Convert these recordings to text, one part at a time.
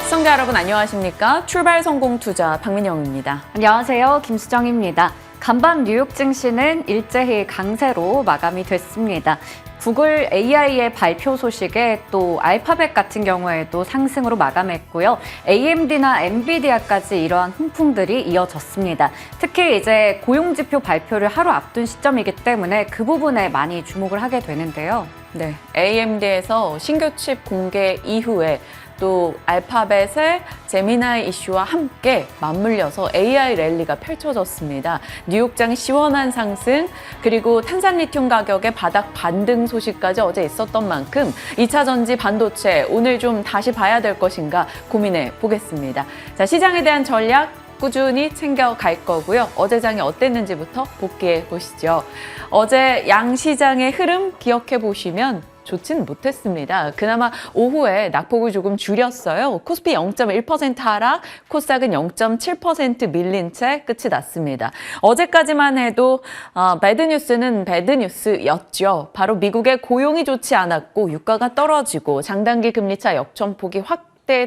시청자 여러분 안녕하십니까? 출발 성공 투자 박민영입니다. 안녕하세요. 김수정입니다. 간밤 뉴욕 증시는 일제히 강세로 마감이 됐습니다. 구글 AI의 발표 소식에 또 알파벳 같은 경우에도 상승으로 마감했고요. AMD나 엔비디아까지 이러한 훈풍들이 이어졌습니다. 특히 이제 고용지표 발표를 하루 앞둔 시점이기 때문에 그 부분에 많이 주목을 하게 되는데요. 네, AMD에서 신규 칩 공개 이후에 또 알파벳의 제미나이 이슈와 함께 맞물려서 AI 랠리가 펼쳐졌습니다. 뉴욕장 시원한 상승, 그리고 탄산리튬 가격의 바닥 반등 소식까지 어제 있었던 만큼 2차 전지 반도체 오늘 좀 다시 봐야 될 것인가 고민해 보겠습니다. 자, 시장에 대한 전략 꾸준히 챙겨갈 거고요. 어제 장이 어땠는지부터 복귀해 보시죠. 어제 양시장의 흐름 기억해 보시면 좋진 못했습니다. 그나마 오후에 낙폭을 조금 줄였어요. 코스피 0.1% 하락, 코스닥은 0.7% 밀린 채 끝이 났습니다. 어제까지만 해도 배드뉴스는 배드뉴스였죠. 바로 미국의 고용이 좋지 않았고 유가가 떨어지고 장단기 금리차 역전폭이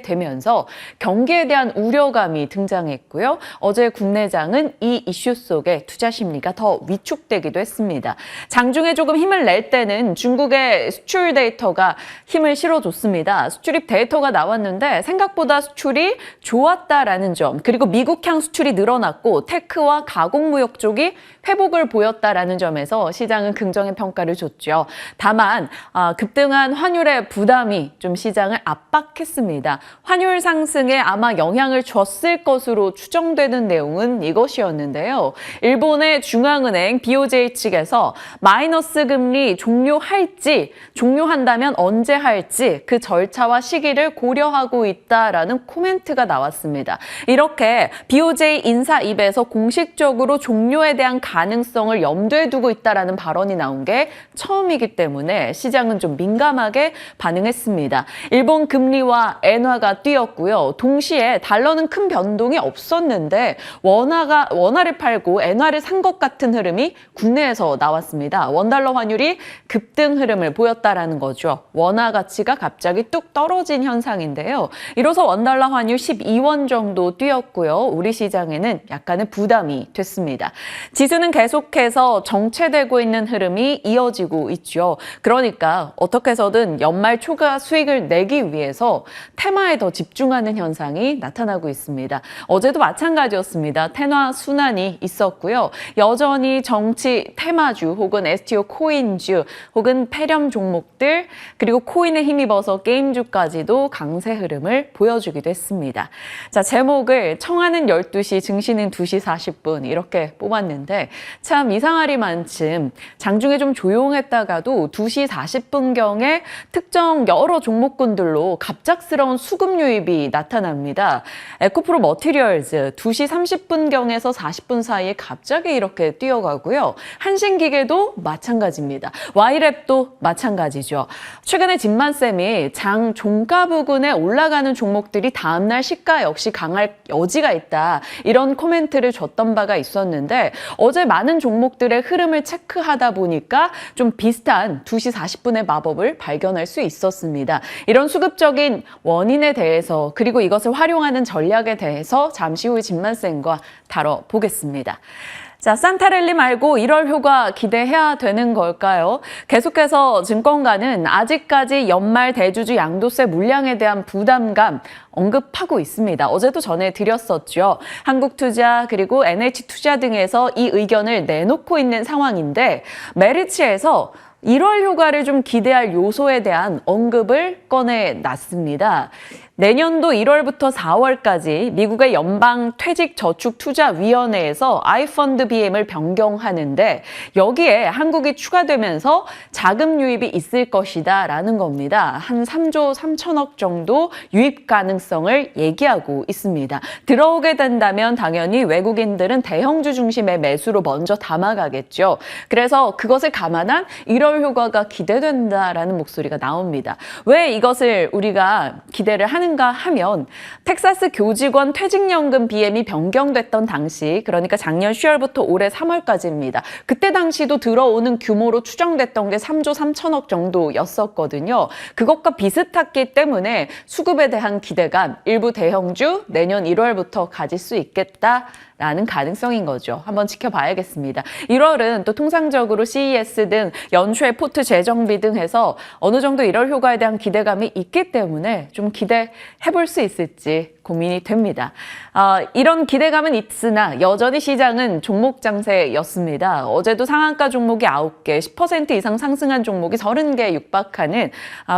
되면서 경기에 대한 우려감이 등장했고요. 어제 국내장은 이 이슈 속에 투자 심리가 더 위축되기도 했습니다. 장중에 조금 힘을 낼 때는 중국의 수출 데이터가 힘을 실어줬습니다. 수출입 데이터가 나왔는데 생각보다 수출이 좋았다라는 점, 그리고 미국향 수출이 늘어났고 테크와 가공무역 쪽이 회복을 보였다라는 점에서 시장은 긍정의 평가를 줬죠. 다만 급등한 환율의 부담이 좀 시장을 압박했습니다. 환율 상승에 아마 영향을 줬을 것으로 추정되는 내용은 이것이었는데요. 일본의 중앙은행 BOJ 측에서 마이너스 금리 종료한다면 언제 할지 그 절차와 시기를 고려하고 있다라는 코멘트가 나왔습니다. 이렇게 BOJ 인사 입에서 공식적으로 종료에 대한 가능성을 염두에 두고 있다라는 발언이 나온 게 처음이기 때문에 시장은 좀 민감하게 반응했습니다. 일본 금리와 엔화가 뛰었고요. 동시에 달러는 큰 변동이 없었는데 원화를 팔고 엔화를 산 것 같은 흐름이 국내에서 나왔습니다. 원달러 환율이 급등 흐름을 보였다라는 거죠. 원화 가치가 갑자기 뚝 떨어진 현상인데요. 이로써 원달러 환율 12원 정도 뛰었고요. 우리 시장에는 약간의 부담이 됐습니다. 지수는 계속해서 정체되고 있는 흐름이 이어지고 있죠. 그러니까 어떻게 해서든 연말 초과 수익을 내기 위해서 테마에 더 집중하는 현상이 나타나고 있습니다. 어제도 마찬가지였습니다. 테마 순환이 있었고요. 여전히 정치 테마주 혹은 STO 코인주 혹은 폐렴 종목들 그리고 코인에 힘입어서 게임주까지도 강세 흐름을 보여주기도 했습니다. 자, 제목을 청하는 12시, 증시는 2시 40분 이렇게 뽑았는데 참 이상하리만큼 장중에 좀 조용했다가도 2시 40분경에 특정 여러 종목군들로 갑작스러운 수급 유입이 나타납니다. 에코프로 머티리얼즈 2시 30분경에서 40분 사이에 갑자기 이렇게 뛰어가고요. 한신기계도 마찬가지입니다. Y랩도 마찬가지죠. 최근에 진만쌤이 장 종가 부근에 올라가는 종목들이 다음날 시가 역시 강할 여지가 있다. 이런 코멘트를 줬던 바가 있었는데 어제 많은 종목들의 흐름을 체크하다 보니까 좀 비슷한 2시 40분의 마법을 발견할 수 있었습니다. 이런 수급적인 원인에 대해서 그리고 이것을 활용하는 전략에 대해서 잠시 후 진만쌤과 다뤄보겠습니다. 자, 산타랠리 말고 1월 효과 기대해야 되는 걸까요? 계속해서 증권가는 아직까지 연말 대주주 양도세 물량에 대한 부담감 언급하고 있습니다. 어제도 전해드렸었죠. 한국투자 그리고 NH투자 등에서 이 의견을 내놓고 있는 상황인데 메리츠에서 1월 효과를 좀 기대할 요소에 대한 언급을 꺼내놨습니다. 내년도 1월부터 4월까지 미국의 연방퇴직저축투자위원회에서 i펀드 BM을 변경하는데 여기에 한국이 추가되면서 자금 유입이 있을 것이다 라는 겁니다. 한 3조 3천억 정도 유입 가능성을 얘기하고 있습니다. 들어오게 된다면 당연히 외국인들은 대형주 중심의 매수로 먼저 담아가겠죠. 그래서 그것을 감안한 1월 효과가 기대된다라는 목소리가 나옵니다. 왜 이것을 우리가 기대를 하는 했는가 하면 텍사스 교직원 퇴직연금 BM이 변경됐던 당시, 그러니까 작년 10월부터 올해 3월까지입니다. 그때 당시도 들어오는 규모로 추정됐던 게 3조 3천억 정도였었거든요. 그것과 비슷했기 때문에 수급에 대한 기대감, 일부 대형주 내년 1월부터 가질 수 있겠다라는 가능성인 거죠. 한번 지켜봐야겠습니다. 1월은 또 통상적으로 CES 등 연초에 포트 재정비 등 해서 어느 정도 1월 효과에 대한 기대감이 있기 때문에 좀 기대해볼 수 있을지 고민이 됩니다. 이런 기대감은 있으나 여전히 시장은 종목 장세였습니다. 어제도 상한가 종목이 9개, 10% 이상 상승한 종목이 30개 육박하는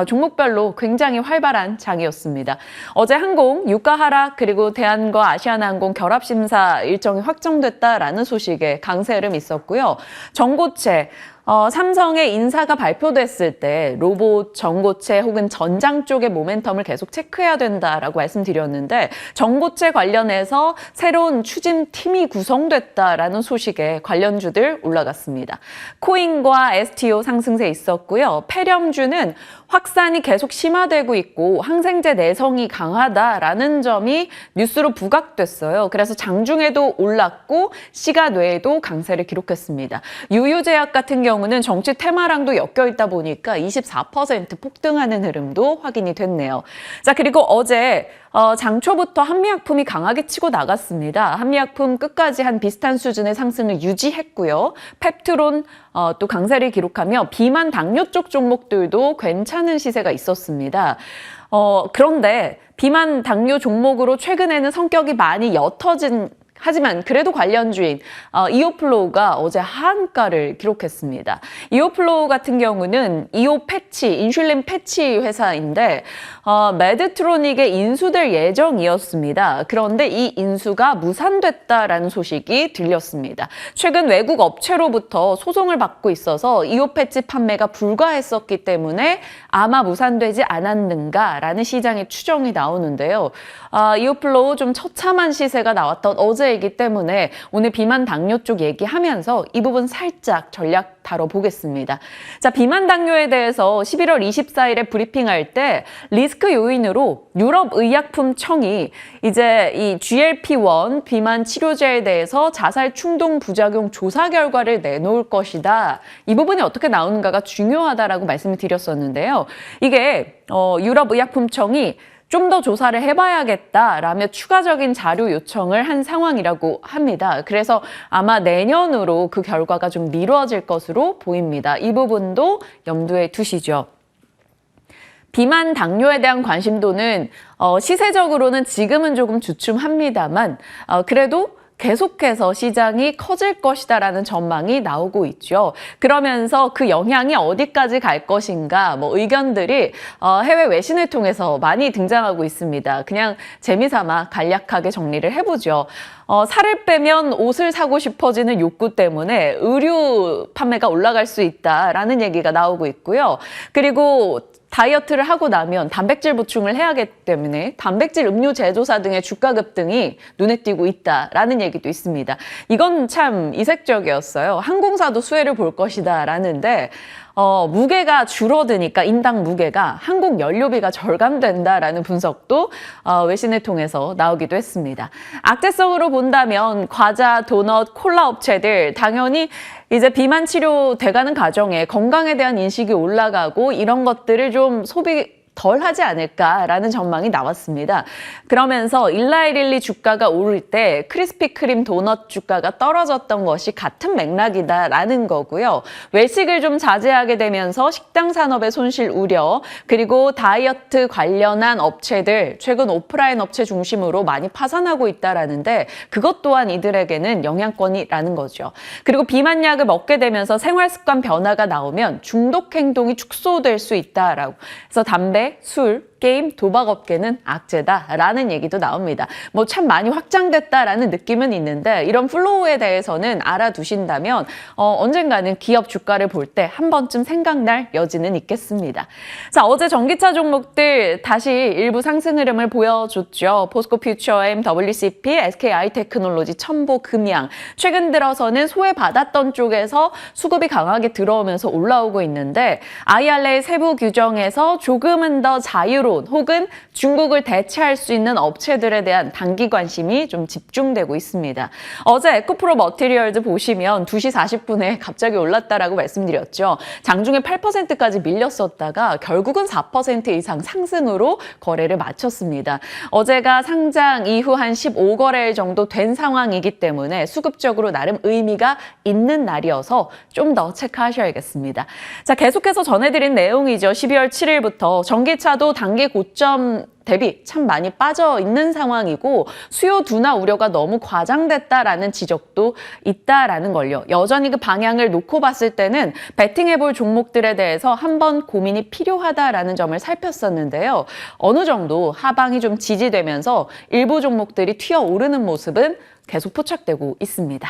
종목별로 굉장히 활발한 장이었습니다. 어제 항공, 유가 하락, 그리고 대한과 아시아나항공 결합 심사 일정이 확정됐다라는 소식에 강세 흐름 있었고요. 전고체, 삼성의 인사가 발표됐을 때 로봇, 전고체 혹은 전장 쪽의 모멘텀을 계속 체크해야 된다라고 말씀드렸는데 전고체 관련해서 새로운 추진팀이 구성됐다라는 소식에 관련주들 올라갔습니다. 코인과 STO 상승세 있었고요. 폐렴주는 확산이 계속 심화되고 있고 항생제 내성이 강하다라는 점이 뉴스로 부각됐어요. 그래서 장중에도 올랐고 시간 외에도 강세를 기록했습니다. 유유제약 같은 경우는 정치 테마랑도 엮여 있다 보니까 24% 폭등하는 흐름도 확인이 됐네요. 자, 그리고 어제 장초부터 한미약품이 강하게 치고 나갔습니다. 한미약품 끝까지 한 비슷한 수준의 상승을 유지했고요. 펩트론 또 강세를 기록하며 비만 당뇨 쪽 종목들도 괜찮은 시세가 있었습니다. 그런데 비만 당뇨 종목으로 최근에는 성격이 많이 옅어진 하지만 그래도 관련주인 이오플로우가 어제 하한가를 기록했습니다. 이오플로우 같은 경우는 이오 패치, 인슐린 패치 회사인데 메드트로닉에 인수될 예정이었습니다. 그런데 이 인수가 무산됐다라는 소식이 들렸습니다. 최근 외국 업체로부터 소송을 받고 있어서 이오 패치 판매가 불가했었기 때문에 아마 무산되지 않았는가라는 시장의 추정이 나오는데요. 이오플로우 좀 처참한 시세가 나왔던 어제이기 때문에 오늘 비만 당뇨 쪽 얘기하면서 이 부분 살짝 전략 다뤄보겠습니다. 자, 비만 당뇨에 대해서 11월 24일에 브리핑할 때 리스크 요인으로 유럽의약품청이 이제 이 GLP-1 비만 치료제에 대해서 자살 충동 부작용 조사 결과를 내놓을 것이다. 이 부분이 어떻게 나오는가가 중요하다라고 말씀을 드렸었는데요. 이게 유럽의약품청이 좀 더 조사를 해봐야겠다라며 추가적인 자료 요청을 한 상황이라고 합니다. 그래서 아마 내년으로 그 결과가 좀 미뤄질 것으로 보입니다. 이 부분도 염두에 두시죠. 비만 당뇨에 대한 관심도는 시세적으로는 지금은 조금 주춤합니다만 그래도 계속해서 시장이 커질 것이다라는 전망이 나오고 있죠. 그러면서 그 영향이 어디까지 갈 것인가 의견들이 해외 외신을 통해서 많이 등장하고 있습니다. 그냥 재미삼아 간략하게 정리를 해보죠. 살을 빼면 옷을 사고 싶어지는 욕구 때문에 의류 판매가 올라갈 수 있다라는 얘기가 나오고 있고요. 그리고 다이어트를 하고 나면 단백질 보충을 해야 하기 때문에 단백질 음료 제조사 등의 주가 급등이 눈에 띄고 있다라는 얘기도 있습니다. 이건 참 이색적이었어요. 항공사도 수혜를 볼 것이다 라는데 무게가 줄어드니까 인당 무게가 항공 연료비가 절감된다라는 분석도 외신을 통해서 나오기도 했습니다. 악재성으로 본다면 과자, 도넛, 콜라 업체들 당연히 이제 비만 치료 돼가는 과정에 건강에 대한 인식이 올라가고 이런 것들을 좀 소비 덜 하지 않을까라는 전망이 나왔습니다. 그러면서 일라이릴리 주가가 오를 때 크리스피 크림 도넛 주가가 떨어졌던 것이 같은 맥락이다라는 거고요. 외식을 좀 자제하게 되면서 식당 산업의 손실 우려, 그리고 다이어트 관련한 업체들 최근 오프라인 업체 중심으로 많이 파산하고 있다라는데 그것 또한 이들에게는 영향권이라는 거죠. 그리고 비만약을 먹게 되면서 생활 습관 변화가 나오면 중독 행동이 축소될 수 있다라고. 그래서 담배, 술, 게임, 도박 업계는 악재다라는 얘기도 나옵니다. 참 많이 확장됐다라는 느낌은 있는데 이런 플로우에 대해서는 알아두신다면 언젠가는 기업 주가를 볼 때 한 번쯤 생각날 여지는 있겠습니다. 자, 어제 전기차 종목들 다시 일부 상승 흐름을 보여줬죠. 포스코 퓨처엠, WCP, SK아이테크놀로지, 첨보, 금양. 최근 들어서는 소외받았던 쪽에서 수급이 강하게 들어오면서 올라오고 있는데 IRA 세부 규정에서 조금은 더 자유로운 새로운 혹은 중국을 대체할 수 있는 업체들에 대한 단기 관심이 좀 집중되고 있습니다. 어제 에코프로 머티리얼즈 보시면 2시 40분에 갑자기 올랐다라고 말씀드렸죠. 장중에 8%까지 밀렸었다가 결국은 4% 이상 상승으로 거래를 마쳤습니다. 어제가 상장 이후 한 15거래일 정도 된 상황이기 때문에 수급적으로 나름 의미가 있는 날이어서 좀 더 체크하셔야겠습니다. 자, 계속해서 전해드린 내용이죠. 12월 7일부터 전기차도 단기 고점 대비 참 많이 빠져 있는 상황이고 수요 둔화 우려가 너무 과장됐다라는 지적도 있다라는 걸요. 여전히 그 방향을 놓고 봤을 때는 베팅해볼 종목들에 대해서 한번 고민이 필요하다라는 점을 살폈었는데요. 어느 정도 하방이 좀 지지되면서 일부 종목들이 튀어오르는 모습은 계속 포착되고 있습니다.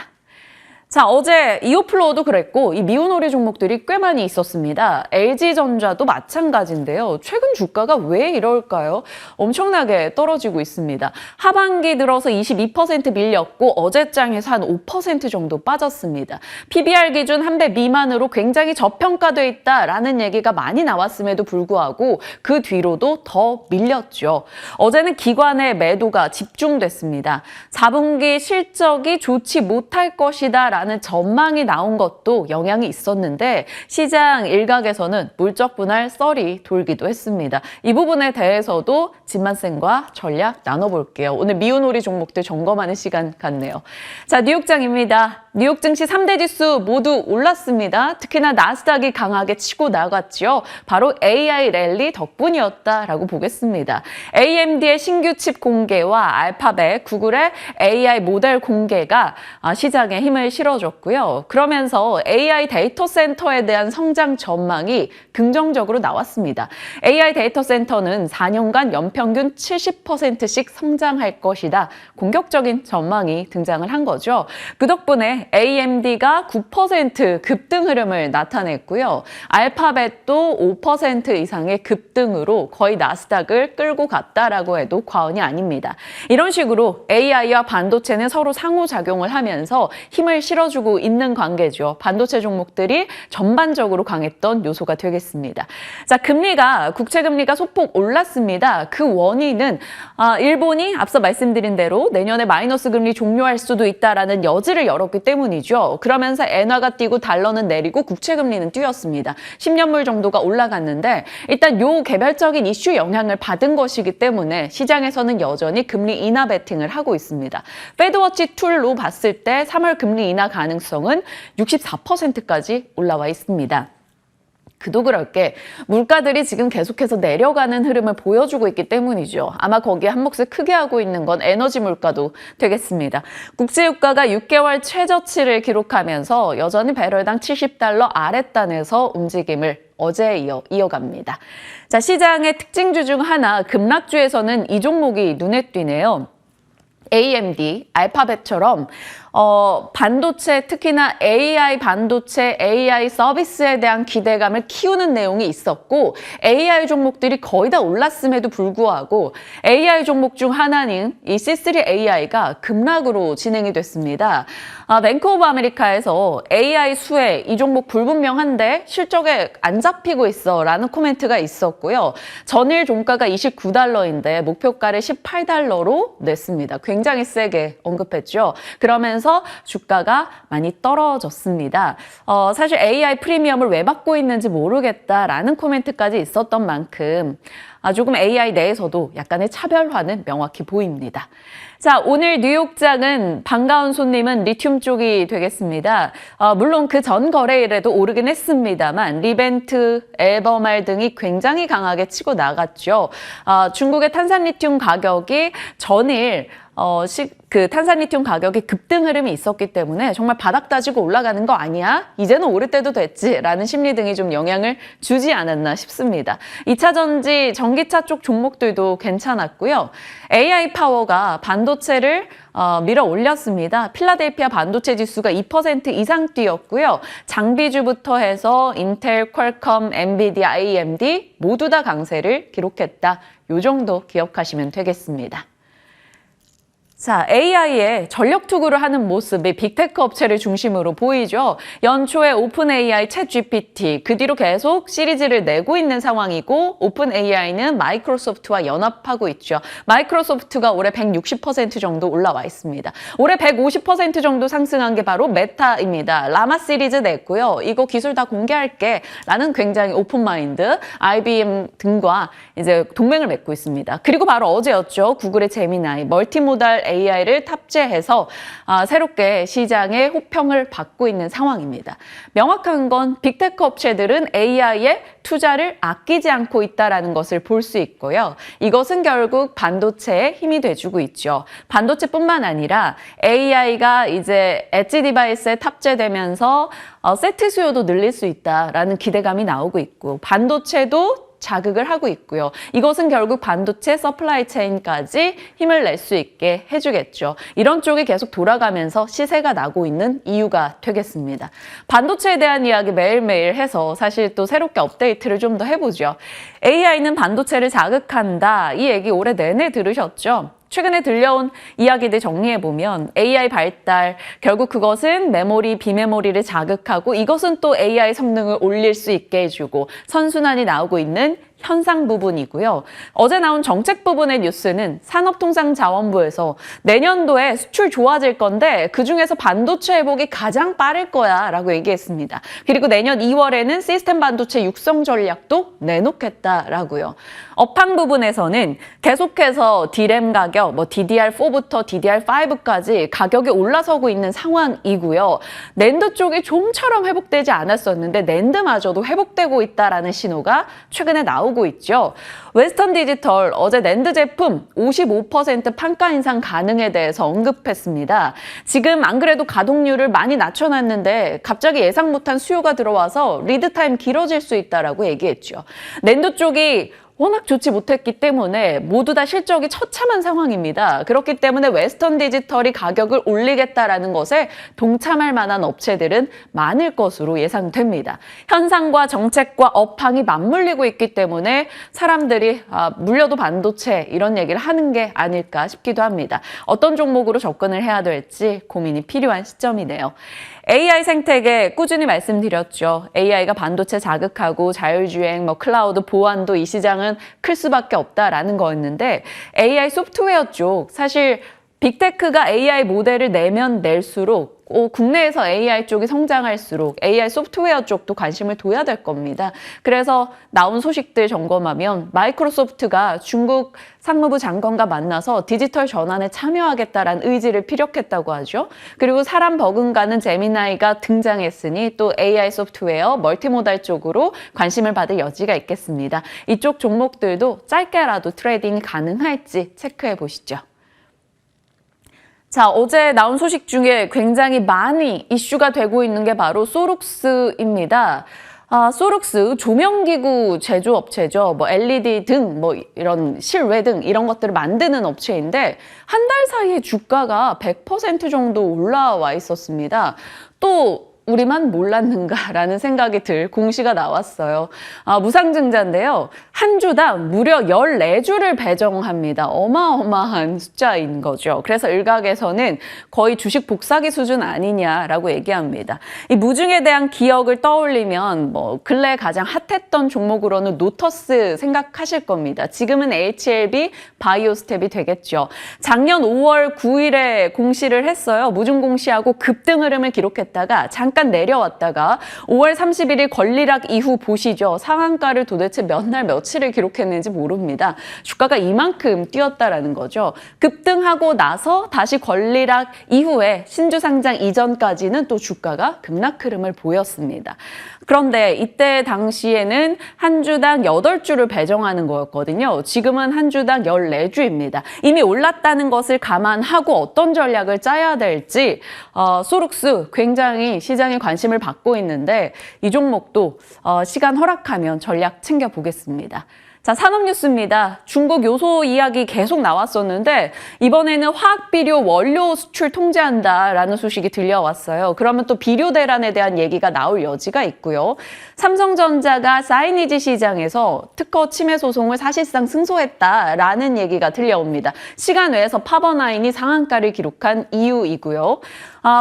자, 어제 이오플로우도 그랬고 이 미운오리 종목들이 꽤 많이 있었습니다. LG전자도 마찬가지인데요. 최근 주가가 왜 이럴까요? 엄청나게 떨어지고 있습니다. 하반기 들어서 22% 밀렸고 어제장에서 한 5% 정도 빠졌습니다. PBR 기준 한 배 미만으로 굉장히 저평가돼 있다라는 얘기가 많이 나왔음에도 불구하고 그 뒤로도 더 밀렸죠. 어제는 기관의 매도가 집중됐습니다. 4분기 실적이 좋지 못할 것이다 라는 전망이 나온 것도 영향이 있었는데 시장 일각에서는 물적 분할 썰이 돌기도 했습니다. 이 부분에 대해서도 진만쌤과 전략 나눠볼게요. 오늘 미운오리 종목들 점검하는 시간 같네요. 자, 뉴욕장입니다. 뉴욕 증시 3대 지수 모두 올랐습니다. 특히나 나스닥이 강하게 치고 나갔죠. 바로 AI 랠리 덕분이었다라고 보겠습니다. AMD의 신규 칩 공개와 알파벳, 구글의 AI 모델 공개가 시장에 힘을 실어줬고요. 그러면서 AI 데이터 센터에 대한 성장 전망이 긍정적으로 나왔습니다. AI 데이터 센터는 4년간 연평균 70%씩 성장할 것이다. 공격적인 전망이 등장을 한 거죠. 그 덕분에 AMD가 9% 급등 흐름을 나타냈고요. 알파벳도 5% 이상의 급등으로 거의 나스닥을 끌고 갔다라고 해도 과언이 아닙니다. 이런 식으로 AI와 반도체는 서로 상호작용을 하면서 힘을 실어주고 있는 관계죠. 반도체 종목들이 전반적으로 강했던 요소가 되겠습니다. 자, 국채금리가 소폭 올랐습니다. 그 원인은 일본이 앞서 말씀드린 대로 내년에 마이너스 금리 종료할 수도 있다라는 여지를 열었기 때문이죠. 그러면서 엔화가 뛰고 달러는 내리고 국채금리는 뛰었습니다. 10년물 정도가 올라갔는데 일단 요 개별적인 이슈 영향을 받은 것이기 때문에 시장에서는 여전히 금리 인하 베팅을 하고 있습니다. 페드워치 툴로 봤을 때 3월 금리 인하 가능성은 64%까지 올라와 있습니다. 그도 그럴 게 물가들이 지금 계속해서 내려가는 흐름을 보여주고 있기 때문이죠. 아마 거기에 한 몫을 크게 하고 있는 건 에너지 물가도 되겠습니다. 국제유가가 6개월 최저치를 기록하면서 여전히 배럴당 70달러 아랫단에서 움직임을 어제에 이어갑니다. 자, 시장의 특징주 중 하나 급락주에서는 이 종목이 눈에 띄네요. AMD, 알파벳처럼 반도체, 특히나 AI 반도체, AI 서비스에 대한 기대감을 키우는 내용이 있었고 AI 종목들이 거의 다 올랐음에도 불구하고 AI 종목 중 하나인 이 C3AI가 급락으로 진행이 됐습니다. 뱅크 오브 아메리카에서 AI 수혜, 이 종목 불분명한데 실적에 안 잡히고 있어 라는 코멘트가 있었고요. 전일 종가가 29달러인데 목표가를 18달러로 냈습니다. 굉장히 세게 언급했죠. 그러면서 주가가 많이 떨어졌습니다. 사실 AI 프리미엄을 왜 받고 있는지 모르겠다라는 코멘트까지 있었던 만큼 조금 AI 내에서도 약간의 차별화는 명확히 보입니다. 자, 오늘 뉴욕장은 반가운 손님은 리튬 쪽이 되겠습니다. 물론 그 전 거래일에도 오르긴 했습니다만 리벤트, 엘버말 등이 굉장히 강하게 치고 나갔죠. 중국의 탄산 리튬 가격이 전일 탄산리튬 가격이 급등 흐름이 있었기 때문에 정말 바닥 다지고 올라가는 거 아니야? 이제는 오를 때도 됐지라는 심리 등이 좀 영향을 주지 않았나 싶습니다. 2차 전지, 전기차 쪽 종목들도 괜찮았고요. AI 파워가 반도체를 밀어 올렸습니다. 필라델피아 반도체 지수가 2% 이상 뛰었고요. 장비주부터 해서 인텔, 퀄컴, 엔비디아, AMD 모두 다 강세를 기록했다. 요 정도 기억하시면 되겠습니다. 자, AI의 전력 투구를 하는 모습이 빅테크 업체를 중심으로 보이죠. 연초에 오픈 AI, 챗 GPT, 그 뒤로 계속 시리즈를 내고 있는 상황이고 오픈 AI는 마이크로소프트와 연합하고 있죠. 마이크로소프트가 올해 160% 정도 올라와 있습니다. 올해 150% 정도 상승한 게 바로 메타입니다. 라마 시리즈 냈고요. 이거 기술 다 공개할게 라는 굉장히 오픈마인드, IBM 등과 이제 동맹을 맺고 있습니다. 그리고 바로 어제였죠. 구글의 제미나이, 멀티모달 AI를 탑재해서 새롭게 시장의 호평을 받고 있는 상황입니다. 명확한 건 빅테크 업체들은 AI에 투자를 아끼지 않고 있다는 것을 볼 수 있고요. 이것은 결국 반도체에 힘이 돼주고 있죠. 반도체뿐만 아니라 AI가 이제 엣지 디바이스에 탑재되면서 세트 수요도 늘릴 수 있다라는 기대감이 나오고 있고 반도체도 자극을 하고 있고요. 이것은 결국 반도체 서플라이 체인까지 힘을 낼 수 있게 해주겠죠. 이런 쪽이 계속 돌아가면서 시세가 나고 있는 이유가 되겠습니다. 반도체에 대한 이야기 매일매일 해서 사실 또 새롭게 업데이트를 좀 더 해보죠. AI는 반도체를 자극한다. 이 얘기 올해 내내 들으셨죠? 최근에 들려온 이야기들 정리해보면 AI 발달, 결국 그것은 메모리, 비메모리를 자극하고 이것은 또 AI 성능을 올릴 수 있게 해주고 선순환이 나오고 있는 현상 부분이고요. 어제 나온 정책 부분의 뉴스는 산업통상자원부에서 내년도에 수출 좋아질 건데 그중에서 반도체 회복이 가장 빠를 거야 라고 얘기했습니다. 그리고 내년 2월에는 시스템 반도체 육성 전략도 내놓겠다라고요. 업황 부분에서는 계속해서 D램 가격, DDR4부터 DDR5까지 가격이 올라서고 있는 상황이고요. 낸드 쪽이 좀처럼 회복되지 않았었는데 낸드마저도 회복되고 있다라는 신호가 최근에 나오고 있죠. 웨스턴 디지털 어제 낸드 제품 55% 판가 인상 가능에 대해서 언급했습니다. 지금 안 그래도 가동률을 많이 낮춰놨는데 갑자기 예상 못한 수요가 들어와서 리드타임 길어질 수 있다라고 얘기했죠. 낸드 쪽이 워낙 좋지 못했기 때문에 모두 다 실적이 처참한 상황입니다. 그렇기 때문에 웨스턴 디지털이 가격을 올리겠다라는 것에 동참할 만한 업체들은 많을 것으로 예상됩니다. 현상과 정책과 업황이 맞물리고 있기 때문에 사람들이 물려도 반도체 이런 얘기를 하는 게 아닐까 싶기도 합니다. 어떤 종목으로 접근을 해야 될지 고민이 필요한 시점이네요. AI 생태계 꾸준히 말씀드렸죠. AI가 반도체 자극하고 자율주행, 클라우드 보안도 이 시장은 클 수밖에 없다라는 거였는데 AI 소프트웨어 쪽 사실 빅테크가 AI 모델을 내면 낼수록 국내에서 AI 쪽이 성장할수록 AI 소프트웨어 쪽도 관심을 둬야 될 겁니다. 그래서 나온 소식들 점검하면 마이크로소프트가 중국 상무부 장관과 만나서 디지털 전환에 참여하겠다라는 의지를 피력했다고 하죠. 그리고 사람 버금가는 제미나이가 등장했으니 또 AI 소프트웨어, 멀티모달 쪽으로 관심을 받을 여지가 있겠습니다. 이쪽 종목들도 짧게라도 트레이딩이 가능할지 체크해 보시죠. 자, 어제 나온 소식 중에 굉장히 많이 이슈가 되고 있는 게 바로 소룩스입니다. 소룩스 조명기구 제조업체죠. LED 등, 이런 실외 등 이런 것들을 만드는 업체인데 한 달 사이에 주가가 100% 정도 올라와 있었습니다. 또 우리만 몰랐는가라는 생각이 들 공시가 나왔어요. 무상증자인데요. 한 주당 무려 14주를 배정합니다. 어마어마한 숫자인 거죠. 그래서 일각에서는 거의 주식 복사기 수준 아니냐라고 얘기합니다. 이 무중에 대한 기억을 떠올리면 근래 가장 핫했던 종목으로는 노터스 생각하실 겁니다. 지금은 HLB 바이오스텝이 되겠죠. 작년 5월 9일에 공시를 했어요. 무중 공시하고 급등 흐름을 기록했다가 잠깐 내려왔다가 5월 31일 권리락 이후 보시죠. 상한가를 도대체 몇 날 며칠을 기록했는지 모릅니다. 주가가 이만큼 뛰었다라는 거죠. 급등하고 나서 다시 권리락 이후에 신주 상장 이전까지는 또 주가가 급락 흐름을 보였습니다. 그런데 이때 당시에는 한 주당 8주를 배정하는 거였거든요. 지금은 한 주당 14주입니다. 이미 올랐다는 것을 감안하고 어떤 전략을 짜야 될지 소룩스 굉장히 시장에 관심을 받고 있는데 이 종목도 시간 허락하면 전략 챙겨보겠습니다. 자, 산업 뉴스입니다. 중국 요소 이야기 계속 나왔었는데 이번에는 화학비료 원료 수출 통제한다라는 소식이 들려왔어요. 그러면 또 비료 대란에 대한 얘기가 나올 여지가 있고요. 삼성전자가 사이니지 시장에서 특허 침해 소송을 사실상 승소했다라는 얘기가 들려옵니다. 시간 외에서 파버나인이 상한가를 기록한 이유이고요.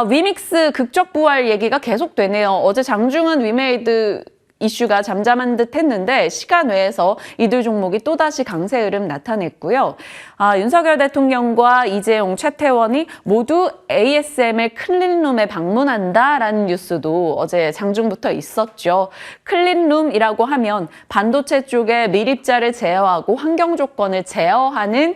위믹스 극적 부활 얘기가 계속되네요. 어제 장중은 위메이드 이슈가 잠잠한 듯 했는데 시간 외에서 이들 종목이 또다시 강세 흐름 나타냈고요. 윤석열 대통령과 이재용, 최태원이 모두 ASML 클린룸에 방문한다라는 뉴스도 어제 장중부터 있었죠. 클린룸이라고 하면 반도체 쪽에 밀입자를 제어하고 환경 조건을 제어하는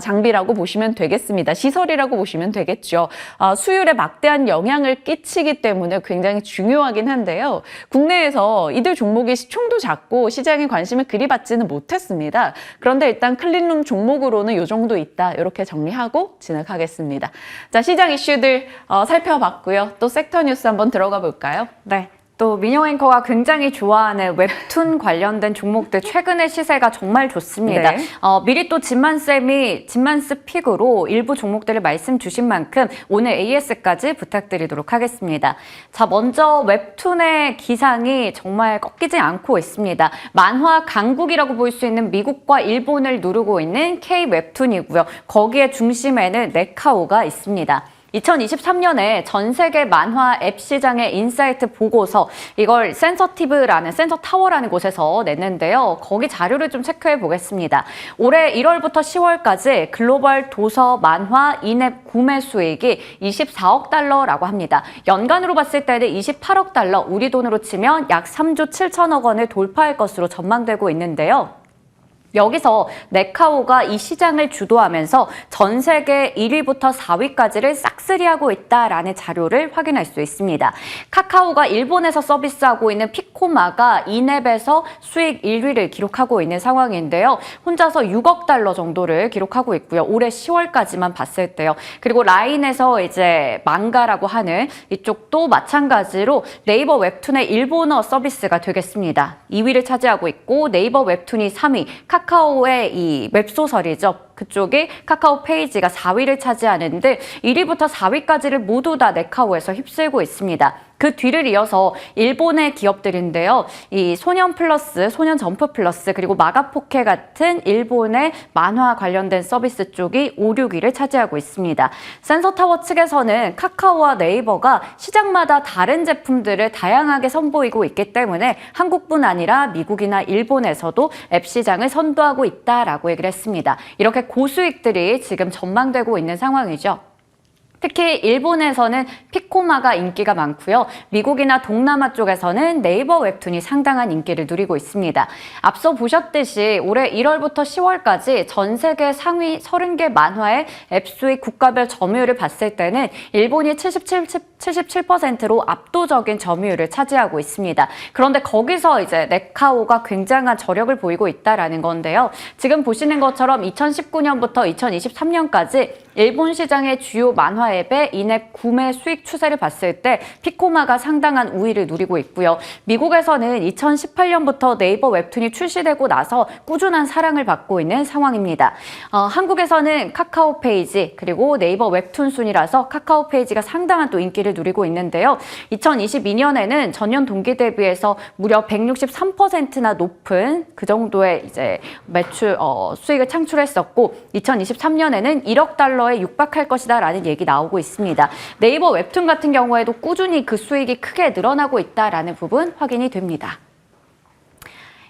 장비라고 보시면 되겠습니다. 시설이라고 보시면 되겠죠. 수율에 막대한 영향을 끼치기 때문에 굉장히 중요하긴 한데요. 국내에서 이들 종목이 시총도 작고 시장의 관심을 그리 받지는 못했습니다. 그런데 일단 클린룸 종목으로는 이 정도 있다. 이렇게 정리하고 진행하겠습니다. 자, 시장 이슈들 살펴봤고요. 또 섹터 뉴스 한번 들어가 볼까요? 네. 또 민영 앵커가 굉장히 좋아하는 웹툰 관련된 종목들 최근의 시세가 정말 좋습니다. 네. 미리 또 진만쌤이 진만스 픽으로 일부 종목들을 말씀 주신 만큼 오늘 AS까지 부탁드리도록 하겠습니다. 자, 먼저 웹툰의 기상이 정말 꺾이지 않고 있습니다. 만화 강국이라고 볼 수 있는 미국과 일본을 누르고 있는 K-웹툰이고요. 거기에 중심에는 네카오가 있습니다. 2023년에 전 세계 만화 앱 시장의 인사이트 보고서, 이걸 센서티브라는 센서타워라는 곳에서 냈는데요. 거기 자료를 좀 체크해 보겠습니다. 올해 1월부터 10월까지 글로벌 도서 만화 인앱 구매 수익이 24억 달러라고 합니다. 연간으로 봤을 때는 28억 달러, 우리 돈으로 치면 약 3조 7천억 원을 돌파할 것으로 전망되고 있는데요. 여기서 네카오가 이 시장을 주도하면서 전 세계 1위부터 4위까지를 싹쓸이하고 있다라는 자료를 확인할 수 있습니다. 카카오가 일본에서 서비스하고 있는 피코마가 인앱에서 수익 1위를 기록하고 있는 상황인데요. 혼자서 6억 달러 정도를 기록하고 있고요. 올해 10월까지만 봤을 때요. 그리고 라인에서 이제 망가라고 하는 이쪽도 마찬가지로 네이버 웹툰의 일본어 서비스가 되겠습니다. 2위를 차지하고 있고 네이버 웹툰이 3위, 카카오의 이 웹소설이죠. 그쪽이 카카오 페이지가 4위를 차지하는데 1위부터 4위까지를 모두 다 네카오에서 휩쓸고 있습니다. 그 뒤를 이어서 일본의 기업들인데요. 이 소년 플러스, 소년 점프 플러스, 그리고 마가포케 같은 일본의 만화 관련된 서비스 쪽이 5, 6위를 차지하고 있습니다. 센서타워 측에서는 카카오와 네이버가 시장마다 다른 제품들을 다양하게 선보이고 있기 때문에 한국뿐 아니라 미국이나 일본에서도 앱 시장을 선도하고 있다라고 얘기를 했습니다. 이렇게 고수익들이 지금 전망되고 있는 상황이죠. 특히 일본에서는 피코마가 인기가 많고요. 미국이나 동남아 쪽에서는 네이버 웹툰이 상당한 인기를 누리고 있습니다. 앞서 보셨듯이 올해 1월부터 10월까지 전 세계 상위 30개 만화의 앱 수익 국가별 점유율을 봤을 때는 일본이 77%로 압도적인 점유율을 차지하고 있습니다. 그런데 거기서 이제 네카오가 굉장한 저력을 보이고 있다라는 건데요. 지금 보시는 것처럼 2019년부터 2023년까지 일본 시장의 주요 만화 앱의 인앱 구매 수익 추세를 봤을 때 피코마가 상당한 우위를 누리고 있고요. 미국에서는 2018년부터 네이버 웹툰이 출시되고 나서 꾸준한 사랑을 받고 있는 상황입니다. 한국에서는 카카오 페이지 그리고 네이버 웹툰 순이라서 카카오 페이지가 상당한 또 인기를 누리고 있는데요. 2022년에는 전년 동기 대비해서 무려 163%나 높은 그 정도의 이제 매출 수익을 창출했었고 2023년에는 1억 달러에 육박할 것이다라는 얘기 나오고 있습니다. 네이버 웹툰 같은 경우에도 꾸준히 그 수익이 크게 늘어나고 있다라는 부분 확인이 됩니다.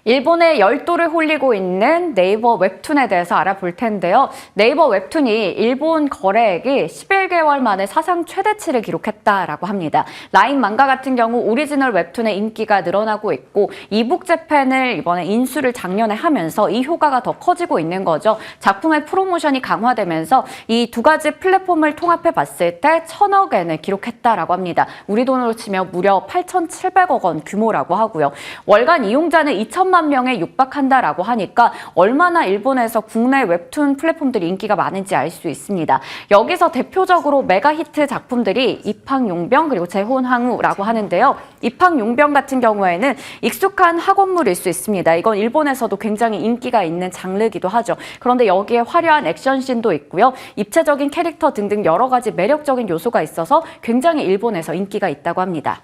일본의 열도를 홀리고 있는 네이버 웹툰에 대해서 알아볼 텐데요. 네이버 웹툰이 일본 거래액이 11개월 만에 사상 최대치를 기록했다라고 합니다. 라인 망가 같은 경우 오리지널 웹툰의 인기가 늘어나고 있고 이북 재팬을 이번에 인수를 작년에 하면서 이 효과가 더 커지고 있는 거죠. 작품의 프로모션이 강화되면서 이 두 가지 플랫폼을 통합해 봤을 때 1,000억 엔을 기록했다라고 합니다. 우리 돈으로 치면 무려 8,700억 원 규모라고 하고요. 월간 이용자는 2천만 2천만 명에 육박한다라고 하니까 얼마나 일본에서 국내 웹툰 플랫폼들이 인기가 많은지 알 수 있습니다. 여기서 대표적으로 메가 히트 작품들이 입학용병 그리고 재혼항우라고 하는데요. 입학용병 같은 경우에는 익숙한 학원물일 수 있습니다. 이건 일본에서도 굉장히 인기가 있는 장르이기도 하죠. 그런데 여기에 화려한 액션씬도 있고요. 입체적인 캐릭터 등등 여러 가지 매력적인 요소가 있어서 굉장히 일본에서 인기가 있다고 합니다.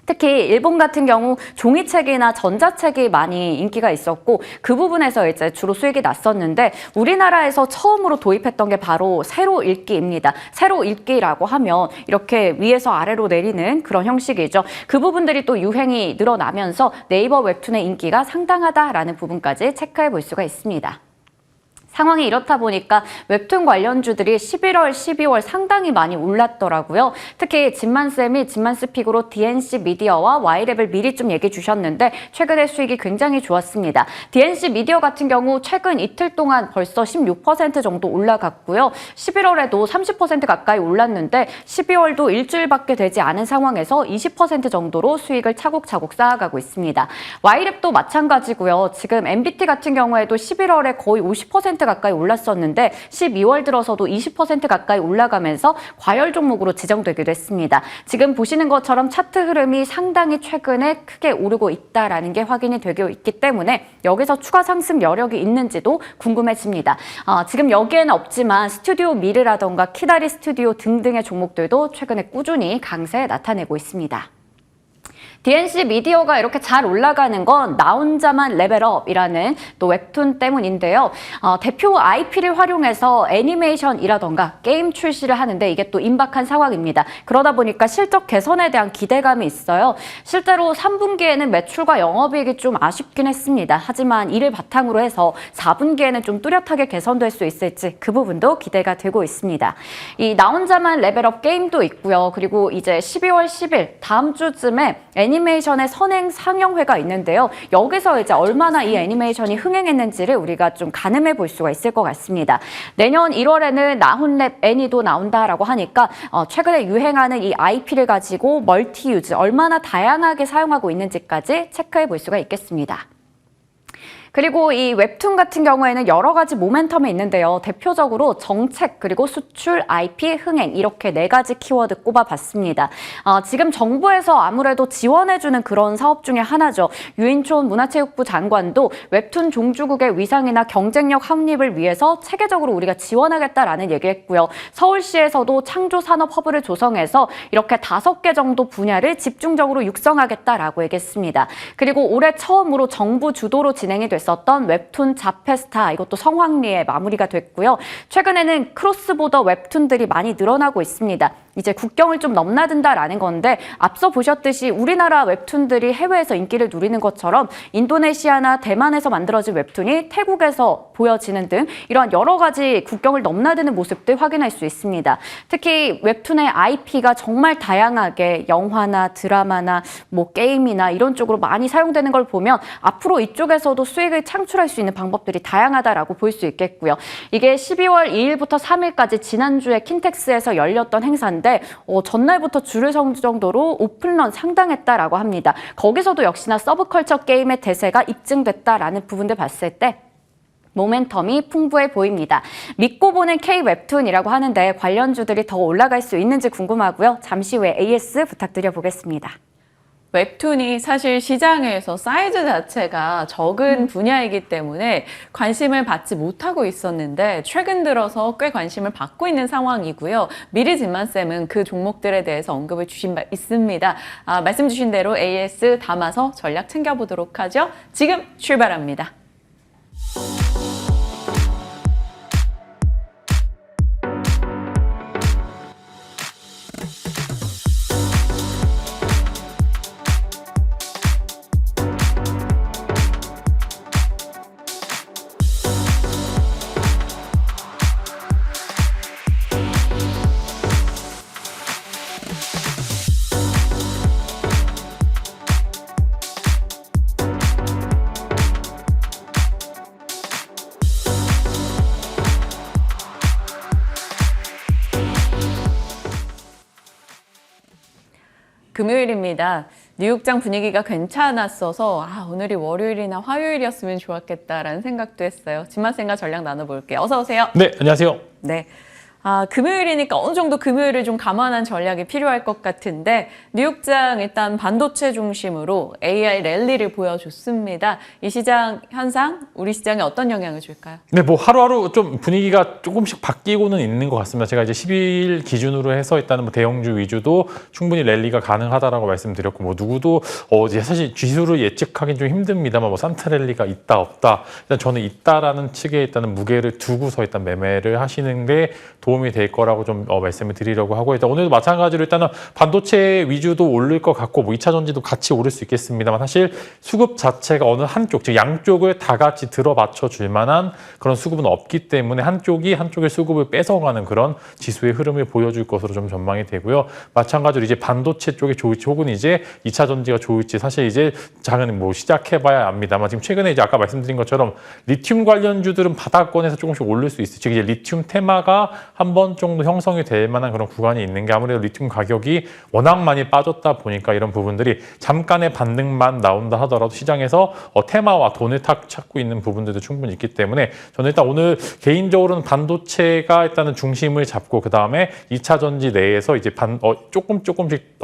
특히 일본 같은 경우 종이책이나 전자책이 많이 인기가 있었고 그 부분에서 이제 주로 수익이 났었는데 우리나라에서 처음으로 도입했던 게 바로 세로 읽기입니다. 세로 읽기라고 하면 이렇게 위에서 아래로 내리는 그런 형식이죠. 그 부분들이 또 유행이 늘어나면서 네이버 웹툰의 인기가 상당하다라는 부분까지 체크해 볼 수가 있습니다. 상황이 이렇다 보니까 웹툰 관련주들이 11월, 12월 상당히 많이 올랐더라고요. 특히 진만쌤이 진만스픽으로 DNC 미디어와 Y랩을 미리 좀 얘기해 주셨는데 최근에 수익이 굉장히 좋았습니다. DNC 미디어 같은 경우 최근 이틀 동안 벌써 16% 정도 올라갔고요. 11월에도 30% 가까이 올랐는데 12월도 일주일밖에 되지 않은 상황에서 20% 정도로 수익을 차곡차곡 쌓아가고 있습니다. Y랩도 마찬가지고요. 지금 MBT 같은 경우에도 11월에 거의 50% 가까이 올랐었는데 12월 들어서도 20% 가까이 올라가면서 과열 종목으로 지정되기도 했습니다. 지금 보시는 것처럼 차트 흐름이 상당히 최근에 크게 오르고 있다라는 게 확인이 되고 있기 때문에 여기서 추가 상승 여력이 있는지도 궁금해집니다. 지금 여기에는 없지만 스튜디오 미르라던가 키다리 스튜디오 등등의 종목들도 최근에 꾸준히 강세 나타내고 있습니다. DNC 미디어가 이렇게 잘 올라가는 건 나 혼자만 레벨업이라는 또 웹툰 때문인데요. 대표 IP를 활용해서 애니메이션이라던가 게임 출시를 하는데 이게 또 임박한 상황입니다. 그러다 보니까 실적 개선에 대한 기대감이 있어요. 실제로 3분기에는 매출과 영업이익이 좀 아쉽긴 했습니다. 하지만 이를 바탕으로 해서 4분기에는 좀 뚜렷하게 개선될 수 있을지 그 부분도 기대가 되고 있습니다. 이 나 혼자만 레벨업 게임도 있고요. 그리고 이제 12월 10일 다음 주쯤에 애니메이션의 선행 상영회가 있는데요. 여기서 이제 얼마나 이 애니메이션이 흥행했는지를 우리가 좀 가늠해 볼 수가 있을 것 같습니다. 내년 1월에는 나훈랩 애니도 나온다라고 하니까 최근에 유행하는 이 IP를 가지고 멀티 유즈 얼마나 다양하게 사용하고 있는지까지 체크해 볼 수가 있겠습니다. 그리고 이 웹툰 같은 경우에는 여러 가지 모멘텀이 있는데요. 대표적으로 정책 그리고 수출, IP, 흥행 이렇게 4가지 키워드 꼽아봤습니다. 지금 정부에서 아무래도 지원해주는 그런 사업 중에 하나죠. 유인촌 문화체육부 장관도 웹툰 종주국의 위상이나 경쟁력 확립을 위해서 체계적으로 우리가 지원하겠다라는 얘기했고요. 서울시에서도 창조산업허브를 조성해서 이렇게 5개 정도 분야를 집중적으로 육성하겠다라고 얘기했습니다. 그리고 올해 처음으로 정부 주도로 진행이 됐었던 웹툰 자페스타 이것도 성황리에 마무리가 됐고요. 최근에는 크로스보더 웹툰들이 많이 늘어나고 있습니다. 이제 국경을 좀 넘나든다라는 건데 앞서 보셨듯이 우리나라 웹툰들이 해외에서 인기를 누리는 것처럼 인도네시아나 대만에서 만들어진 웹툰이 태국에서 보여지는 등 이러한 여러 가지 국경을 넘나드는 모습들 확인할 수 있습니다. 특히 웹툰의 IP가 정말 다양하게 영화나 드라마나 뭐 게임이나 이런 쪽으로 많이 사용되는 걸 보면 앞으로 이쪽에서도 수익을 창출할 수 있는 방법들이 다양하다라고 볼 수 있겠고요. 이게 12월 2일부터 3일까지 지난주에 킨텍스에서 열렸던 행사인데 전날부터 줄을 설 정도로 오픈런 상당했다라고 합니다. 거기서도 역시나 서브컬처 게임의 대세가 입증됐다라는 부분들 봤을 때 모멘텀이 풍부해 보입니다. 믿고 보는 K-웹툰이라고 하는데 관련주들이 더 올라갈 수 있는지 궁금하고요. 잠시 후에 AS 부탁드려 보겠습니다. 웹툰이 사실 시장에서 사이즈 자체가 적은 분야이기 때문에 관심을 받지 못하고 있었는데 최근 들어서 꽤 관심을 받고 있는 상황이고요. 미리 진만쌤은 그 종목들에 대해서 언급을 주신 바 있습니다. 말씀 주신 대로 AS 담아서 전략 챙겨보도록 하죠. 지금 출발합니다. 금요일입니다. 뉴욕장 분위기가 괜찮았어서 오늘이 월요일이나 화요일이었으면 좋았겠다라는 생각도 했어요. 진만쌤과 전략 나눠볼게요. 어서 오세요. 네, 안녕하세요. 네. 금요일이니까 어느 정도 금요일을 좀 감안한 전략이 필요할 것 같은데 뉴욕장 일단 반도체 중심으로 AI 랠리를 보여줬습니다. 이 시장 현상 우리 시장에 어떤 영향을 줄까요? 네, 뭐 하루하루 좀 분위기가 조금씩 바뀌고는 있는 것 같습니다. 제가 이제 10일 기준으로 해서 일단은 뭐 대형주 위주도 충분히 랠리가 가능하다라고 말씀드렸고, 뭐 누구도 이제 사실 지수를 예측하기는 좀 힘듭니다만 뭐 산타 랠리가 있다 없다, 일단 저는 있다라는 측에 일단은 무게를 두고서 일단 매매를 하시는데 도움이 될 거라고 좀 말씀을 드리려고 하고, 일단 오늘도 마찬가지로 일단은 반도체 위주도 오를 것 같고 뭐 2차 전지도 같이 오를 수 있겠습니다만, 사실 수급 자체가 어느 한쪽, 즉 양쪽을 다 같이 들어맞춰 줄 만한 그런 수급은 없기 때문에 한쪽의 수급을 뺏어가는 그런 지수의 흐름을 보여줄 것으로 좀 전망이 되고요. 마찬가지로 이제 반도체 쪽이 좋을지 혹은 이제 2차 전지가 좋을지 사실 이제 작은 뭐 시작해봐야 압니다만, 지금 최근에 이제 아까 말씀드린 것처럼 리튬 관련주들은 바닥권에서 조금씩 오를 수 있어요. 즉 이제 리튬 테마가 한 번 정도 형성이 될 만한 그런 구간이 있는 게, 아무래도 리튬 가격이 워낙 많이 빠졌다 보니까 이런 부분들이 잠깐의 반등만 나온다 하더라도 시장에서 테마와 돈을 찾고 있는 부분들도 충분히 있기 때문에 저는 일단 오늘 개인적으로는 반도체가 일단은 중심을 잡고, 그 다음에 2차 전지 내에서 이제 조금씩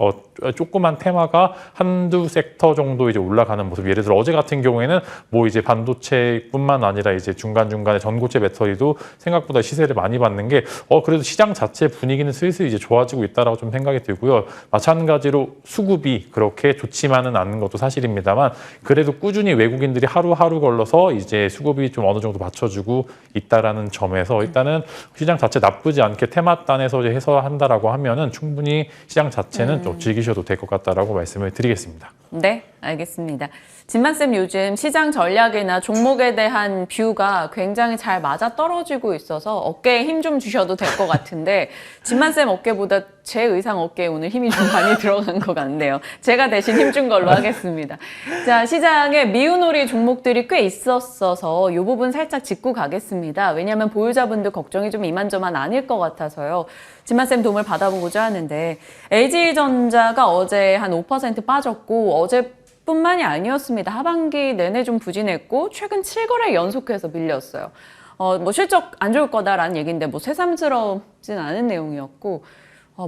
조그만 테마가 한두 섹터 정도 이제 올라가는 모습. 예를 들어 어제 같은 경우에는 뭐 이제 반도체뿐만 아니라 이제 중간중간에 전고체 배터리도 생각보다 시세를 많이 받는 게 그래도 시장 자체 분위기는 슬슬 이제 좋아지고 있다라고 좀 생각이 들고요. 마찬가지로 수급이 그렇게 좋지만은 않은 것도 사실입니다만, 그래도 꾸준히 외국인들이 하루하루 걸러서 이제 수급이 좀 어느 정도 받쳐주고 있다라는 점에서 일단은 시장 자체 나쁘지 않게 테마단에서 해서 한다라고 하면은 충분히 시장 자체는 좀 즐기셔도 될 것 같다라고 말씀을 드리겠습니다. 네, 알겠습니다. 진만쌤, 요즘 시장 전략이나 종목에 대한 뷰가 굉장히 잘 맞아 떨어지고 있어서 어깨에 힘 좀 주셔도 될 것 같은데, 진만쌤 어깨보다 제 의상 어깨에 오늘 힘이 좀 많이 들어간 것 같네요. 제가 대신 힘 준 걸로 하겠습니다. 자, 시장에 미운오리 종목들이 꽤 있었어서 이 부분 살짝 짚고 가겠습니다. 왜냐하면 보유자분들 걱정이 좀 이만저만 아닐 것 같아서요. 진만쌤 도움을 받아보고자 하는데, LG전자가 어제 한 5% 빠졌고 어제뿐만이 아니었습니다. 하반기 내내 좀 부진했고 최근 7거래 연속해서 밀렸어요. 뭐 실적 안 좋을 거다라는 얘기인데 뭐 새삼스럽진 않은 내용이었고,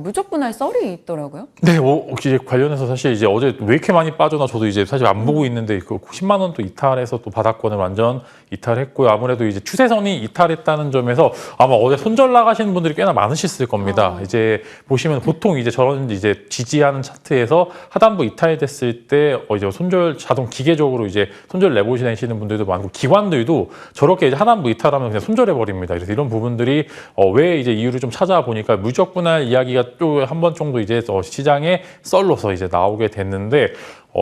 물적 분할 썰이 있더라고요. 네, 혹시 관련해서 사실 이제 어제 왜 이렇게 많이 빠져나 저도 이제 사실 안 보고 있는데, 그 10만 원 또 이탈해서 또 바닥권을 완전 이탈했고요. 아무래도 이제 추세선이 이탈했다는 점에서 아마 어제 손절 나가시는 분들이 꽤나 많으셨을 겁니다. 이제 보시면 보통 이제 저런 이제 지지하는 차트에서 하단부 이탈됐을 때 이제 손절 자동 기계적으로 이제 손절 내보시는 분들도 많고, 기관들도 저렇게 이제 하단부 이탈하면 그냥 손절해 버립니다. 그래서 이런 부분들이 왜 이제 이유를 좀 찾아보니까 물적 분할 이야기가 또 한 번 정도 이제 시장에 썰로서 이제 나오게 됐는데,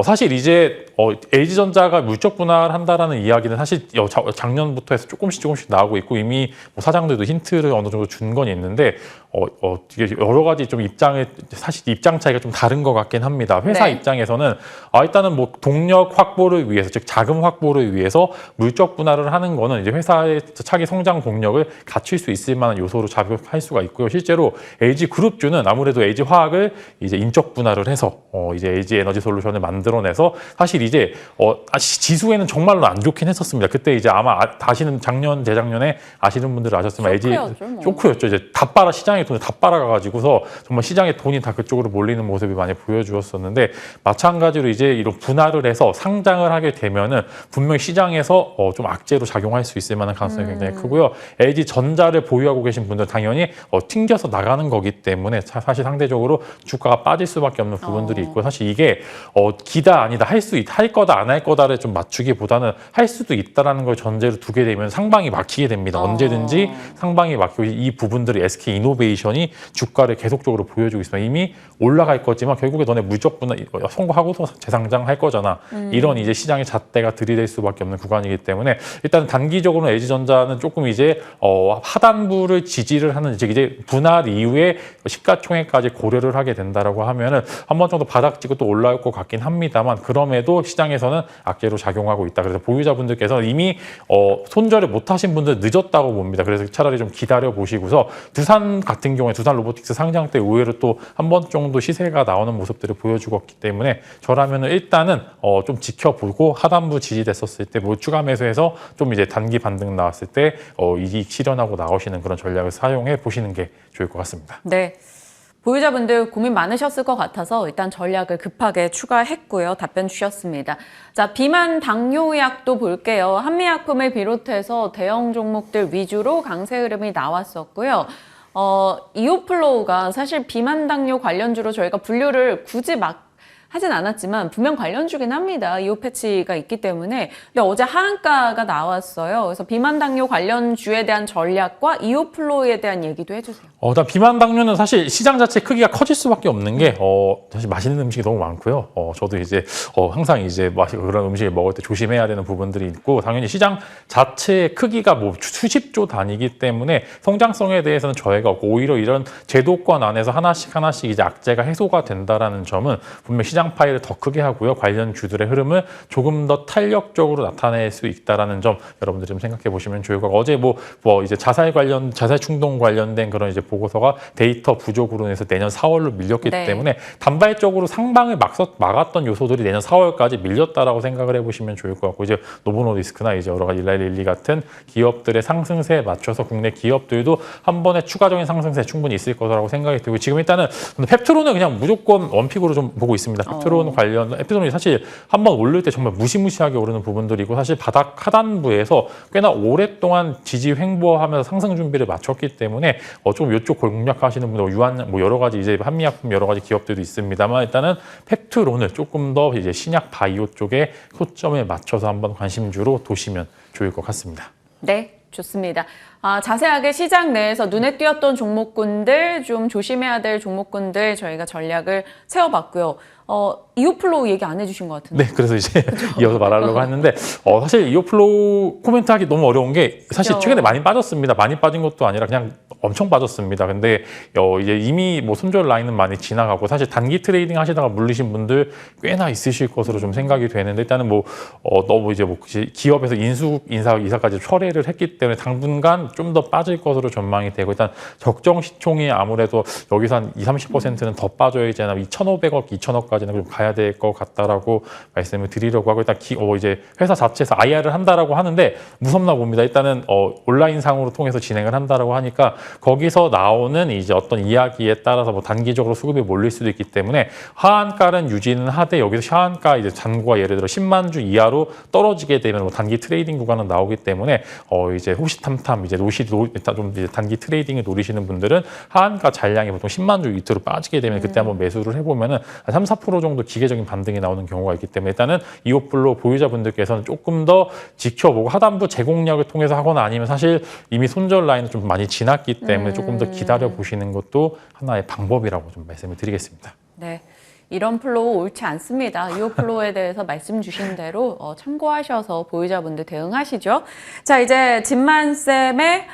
사실 이제 LG전자가 물적 분할한다라는 이야기는 사실 작년부터 해서 조금씩 나오고 있고, 이미 뭐 사장들도 힌트를 어느 정도 준 건 있는데, 이게 여러 가지 좀 사실 입장 차이가 좀 다른 것 같긴 합니다. 회사 네. 입장에서는 일단은 뭐 동력 확보를 위해서, 즉 자금 확보를 위해서 물적 분할을 하는 거는 이제 회사의 차기 성장 동력을 갖출 수 있을 만한 요소로 작용할 수가 있고요. 실제로 LG 그룹주는 아무래도 LG 화학을 이제 인적 분할을 해서 이제 LG 에너지 솔루션을 만들어내서, 사실 이제 지수에는 정말로 안 좋긴 했었습니다. 그때 이제 아마 다시는 재작년에 아시는 분들 아셨지만 LG 쇼크였죠. 이제 다 빨아, 시장의 돈을 다 빨아가가지고서 정말 시장의 돈이 다 그쪽으로 몰리는 모습이 많이 보여주었었는데, 마찬가지로 이제 이런 분할을 해서 상장을 하게 되면은 분명히 시장에서 좀 악재로 작용할 수 있을 만한 가능성이 굉장히 크고요. LG 전자를 보유하고 계신 분들 당연히 튕겨서 나가는 거기 때문에 사실 상대적으로 주가가 빠질 수밖에 없는 부분들이 있고, 사실 이게 기다 아니다, 할 거다 안 할 거다를 좀 맞추기보다는 할 수도 있다라는 걸 전제로 두게 되면 상방이 막히게 됩니다. 언제든지 상방이 막히고, 이 부분들이 SK 이노베이션이 주가를 계속적으로 보여주고 있습니다. 이미 올라갈 거지만 결국에 너네 물적 분할 선고하고서 재상장할 거잖아. 이런 이제 시장의 잣대가 들이댈 수밖에 없는 구간이기 때문에, 일단 단기적으로 LG전자는 조금 이제 하단부를 지지를 하는, 즉 이제 분할 이후에 시가총액까지 고려를 하게 된다라고 하면은 한 번 정도 바닥 찍고 또 올라올 것 같긴 합니다. 합니다만 그럼에도 시장에서는 악재로 작용하고 있다. 그래서 보유자분들께서는 이미 손절을 못하신 분들 늦었다고 봅니다. 그래서 차라리 좀 기다려 보시고서 두산 같은 경우에 두산 로보틱스 상장 때 의외로 또 한 번 정도 시세가 나오는 모습들을 보여주고 있기 때문에 저라면은 일단은 좀 지켜보고 하단부 지지됐었을 때 뭐 추가 매수해서 좀 이제 단기 반등 나왔을 때 이익 실현하고 나오시는 그런 전략을 사용해 보시는 게 좋을 것 같습니다. 네. 보유자분들 고민 많으셨을 것 같아서 일단 전략을 급하게 추가했고요. 답변 주셨습니다. 자, 비만 당뇨약도 볼게요. 한미약품을 비롯해서 대형 종목들 위주로 강세 흐름이 나왔었고요. 이오플로우가 사실 비만 당뇨 관련주로 저희가 분류를 굳이 막 하진 않았지만 분명 관련주긴 합니다. 이오 패치가 있기 때문에. 근데 어제 하한가가 나왔어요. 그래서 비만 당뇨 관련주에 대한 전략과 이오플로우에 대한 얘기도 해주세요. 일단 비만 당뇨는 사실 시장 자체 크기가 커질 수밖에 없는 게 사실 맛있는 음식이 너무 많고요. 저도 이제 항상 이제 그런 음식을 먹을 때 조심해야 되는 부분들이 있고 당연히 시장 자체의 크기가 뭐 수십조 단위이기 때문에 성장성에 대해서는 저해가 없고 오히려 이런 제도권 안에서 하나씩 이제 악재가 해소가 된다라는 점은 분명 시장 파이를 더 크게 하고요. 관련 주들의 흐름을 조금 더 탄력적으로 나타낼 수 있다라는 점 여러분들 좀 생각해 보시면 좋을 것 같고 어제 뭐 이제 자살 충동 관련된 그런 이제 보고서가 데이터 부족으로 인해서 내년 4월로 밀렸기 네. 때문에 단발적으로 상방을 막았던 요소들이 내년 4월까지 밀렸다라고 생각을 해보시면 좋을 것 같고 이제 노보노디스크나 이제 여러 가지 일라일리 같은 기업들의 상승세에 맞춰서 국내 기업들도 한 번에 추가적인 상승세 충분히 있을 거라고 생각이 들고 지금 일단은 펩트론은 그냥 무조건 원픽으로 좀 보고 있습니다. 펩트론이 사실 한 번 오를 때 정말 무시무시하게 오르는 부분들이고 사실 바닥 하단부에서 꽤나 오랫동안 지지 횡보하면서 상승 준비를 마쳤기 때문에 좀 이쪽 공략하시는 분들 유한 여러 가지 이제 한미약품 여러 가지 기업들도 있습니다만 일단은 펩트론을 조금 더 이제 신약 바이오 쪽에 초점을 맞춰서 한번 관심주로 두시면 좋을 것 같습니다. 네. 좋습니다. 자세하게 시장 내에서 눈에 띄었던 종목군들, 좀 조심해야 될 종목군들 저희가 전략을 세워봤고요. 이오플로우 얘기 안 해주신 것 같은데. 네, 그래서 이제 이어서 말하려고 했는데 사실 이오플로우 코멘트하기 너무 어려운 게 사실 그렇죠. 최근에 많이 빠졌습니다. 많이 빠진 것도 아니라 그냥 엄청 빠졌습니다. 근데 이제 이미 뭐 손절 라인은 많이 지나가고 사실 단기 트레이딩 하시다가 물리신 분들 꽤나 있으실 것으로 좀 생각이 되는데 일단은 너무 이제 기업에서 이사까지 철회를 했기 때문에 당분간 좀 더 빠질 것으로 전망이 되고 일단 적정 시총이 아무래도 여기서 한 20-30%는 더 빠져야지 2,500억, 2,000억까지는 좀 가야 될 것 같다라고 말씀을 드리려고 하고 일단 이제 회사 자체에서 IR을 한다라고 하는데 무섭나 봅니다. 일단은 온라인상으로 통해서 진행을 한다라고 하니까 거기서 나오는 이제 어떤 이야기에 따라서 뭐 단기적으로 수급이 몰릴 수도 있기 때문에 하한가는 유지는 하되 여기서 하한가 이제 잔고가 예를 들어 10만 주 이하로 떨어지게 되면 뭐 단기 트레이딩 구간은 나오기 때문에 이제 호시탐탐 이제 일단 좀 이제 단기 트레이딩을 노리시는 분들은 하한가 잔량이 보통 10만 주 밑으로 빠지게 되면 그때 한번 매수를 해보면은 3-4% 정도 기계적인 반등이 나오는 경우가 있기 때문에 일단은 이오플로 보유자분들께서는 조금 더 지켜보고 하단부 제공력을 통해서 하거나 아니면 사실 이미 손절 라인은 좀 많이 지났기 때문에 조금 더 기다려 보시는 것도 하나의 방법이라고 좀 말씀을 드리겠습니다. 네. 이런 플로우 옳지 않습니다. 이오 플로우에 대해서 말씀 주신 대로 참고하셔서 보유자분들 대응하시죠. 자, 이제 진만쌤의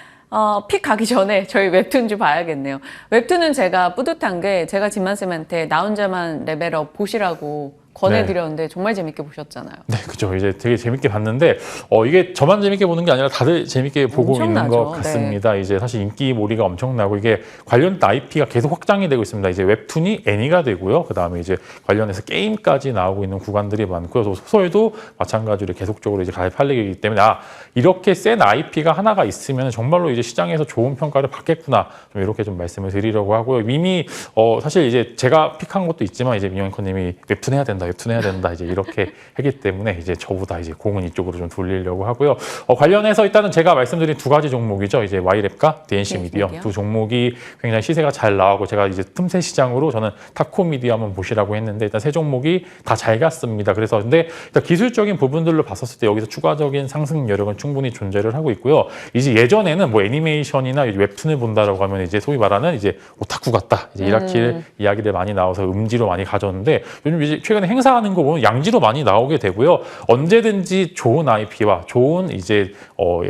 픽 가기 전에 저희 웹툰 봐야겠네요. 웹툰은 제가 뿌듯한 게 제가 진만쌤한테 나 혼자만 레벨업 보시라고 권해드렸는데 정말 재밌게 보셨잖아요. 네, 그렇죠. 이제 되게 재밌게 봤는데 이게 저만 재밌게 보는 게 아니라 다들 재밌게 보고 엄청나죠. 있는 것 같습니다. 네. 이제 사실 인기몰이가 엄청나고 이게 관련 IP가 계속 확장이 되고 있습니다. 이제 웹툰이 애니가 되고요. 그 다음에 이제 관련해서 게임까지 나오고 있는 구간들이 많고요. 소설도 마찬가지로 계속적으로 이제 팔리기 때문에 이렇게 센 IP가 하나가 있으면 정말로 이제 시장에서 좋은 평가를 받겠구나. 좀 이렇게 좀 말씀을 드리려고 하고요. 이미 사실 이제 제가 픽한 것도 있지만 이제 민영커님이 웹툰 해야 된다. 웹툰 해야 된다 이제 이렇게 하기 때문에 이제 저보다 이제 공은 이쪽으로 좀 돌리려고 하고요. 관련해서 일단은 제가 말씀드린 두 가지 종목이죠. 이제 Y랩과 DNC 미디어 두 종목이 굉장히 시세가 잘 나오고 제가 이제 틈새 시장으로 저는 타코 미디어 한번 보시라고 했는데 일단 세 종목이 다 잘 갔습니다. 그래서 근데 일단 기술적인 부분들로 봤었을 때 여기서 추가적인 상승 여력은 충분히 존재를 하고 있고요. 이제 예전에는 뭐 애니메이션이나 웹툰을 본다라고 하면 이제 소위 말하는 이제 오타쿠 같다 이제 이렇게 이야기들 많이 나와서 음지로 많이 가졌는데 요즘 이제 최근에 행사하는 거 보면 양지로 많이 나오게 되고요. 언제든지 좋은 IP와 좋은 이제